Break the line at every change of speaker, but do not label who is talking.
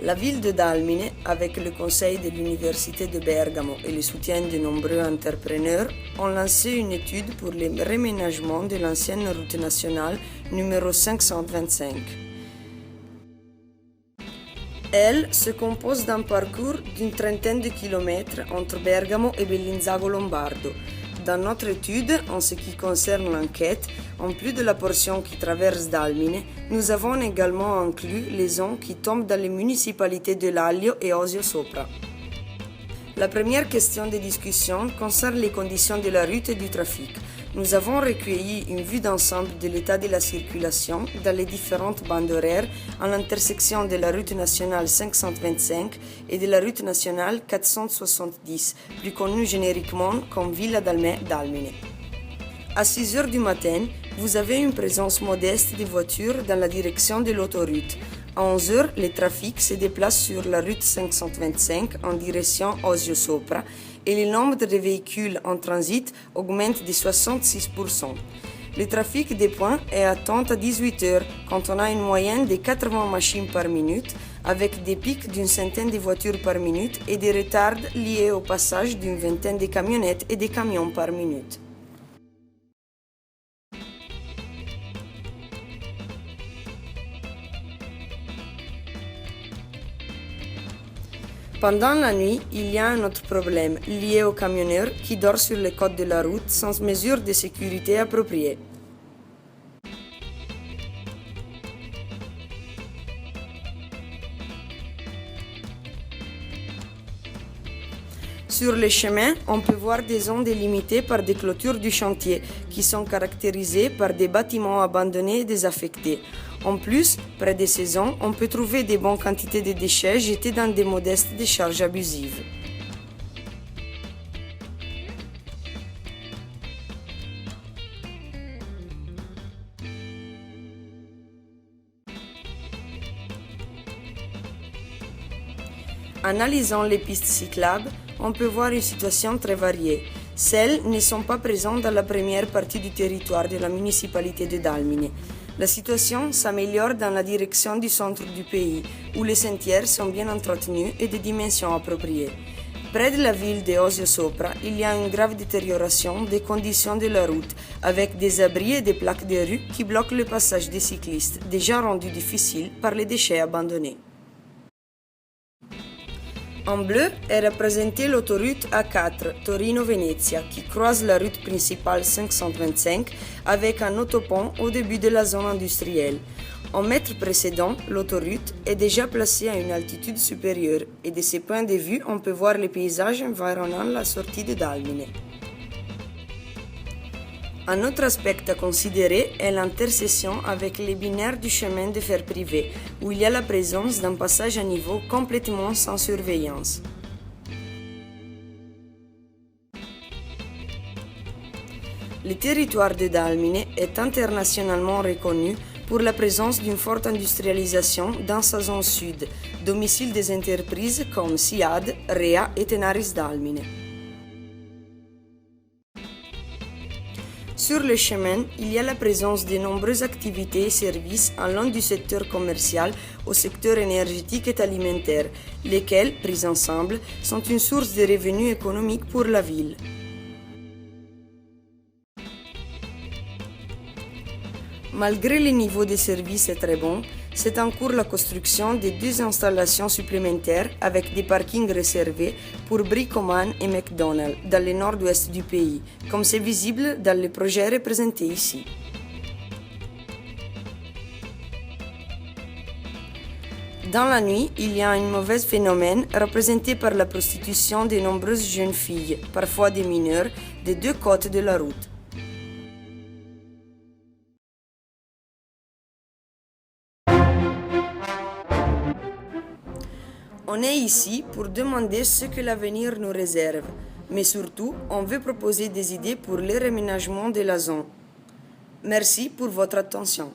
La ville de Dalmine, avec le conseil de l'Université de Bergamo et le soutien de nombreux entrepreneurs, ont lancé une étude pour le réménagement de l'ancienne route nationale numéro 525. Elle se compose d'un parcours d'une trentaine de kilomètres entre Bergamo et Bellinzago Lombardo. Dans notre étude, en ce qui concerne l'enquête, en plus de la portion qui traverse Dalmine, nous avons également inclus les zones qui tombent dans les municipalités de Lallio et Osio Sopra. La première question de discussion concerne les conditions de la route et du trafic. Nous avons recueilli une vue d'ensemble de l'état de la circulation dans les différentes bandes horaires à l'intersection de la route nationale 525 et de la route nationale 470, plus connue génériquement comme Villa Dalmine. À 6 heures du matin, vous avez une présence modeste de voitures dans la direction de l'autoroute. À 11 heures, le trafic se déplace sur la route 525 en direction Osio Sopra et le nombre de véhicules en transit augmente de 66%. Le trafic des points est atteint à 18 heures quand on a une moyenne de 80 machines par minute avec des pics d'une centaine de voitures par minute et des retards liés au passage d'une vingtaine de camionnettes et de camions par minute. Pendant la nuit, il y a un autre problème lié aux camionneurs qui dorment sur les côtes de la route sans mesures de sécurité appropriées. Sur les chemins, on peut voir des zones délimitées par des clôtures du chantier qui sont caractérisées par des bâtiments abandonnés et désaffectés. En plus, près des ces zones, on peut trouver des bonnes quantités de déchets jetés dans des modestes décharges abusives. Analysant les pistes cyclables, on peut voir une situation très variée. Celles ne sont pas présentes dans la première partie du territoire de la municipalité de Dalmine. La situation s'améliore dans la direction du centre du pays, où les sentiers sont bien entretenus et de dimensions appropriées. Près de la ville de Osio Sopra, il y a une grave détérioration des conditions de la route, avec des abris et des plaques de rue qui bloquent le passage des cyclistes, déjà rendu difficile par les déchets abandonnés. En bleu est représentée l'autoroute A4 Torino-Venezia qui croise la route principale 525 avec un autopont au début de la zone industrielle. En mètre précédent, l'autoroute est déjà placée à une altitude supérieure et de ce point de vue, on peut voir les paysages environnant la sortie de Dalmine. Un autre aspect à considérer est l'intersection avec les binaires du chemin de fer privé, où il y a la présence d'un passage à niveau complètement sans surveillance. Le territoire de Dalmine est internationalement reconnu pour la présence d'une forte industrialisation dans sa zone sud, domicile des entreprises comme SIAD, REA et Tenaris Dalmine. Sur le chemin, il y a la présence de nombreuses activités et services allant du secteur commercial au secteur énergétique et alimentaire, lesquels, pris ensemble, sont une source de revenus économiques pour la ville. Malgré le niveau des services est très bon, c'est en cours la construction de 2 installations supplémentaires avec des parkings réservés pour Bricoman et McDonald's dans le nord-ouest du pays, comme c'est visible dans le projet représenté ici. Dans la nuit, il y a un mauvais phénomène représenté par la prostitution de nombreuses jeunes filles, parfois des mineurs, des 2 côtés de la route. On est ici pour demander ce que l'avenir nous réserve, mais surtout, on veut proposer des idées pour le réaménagement de la zone. Merci pour votre attention.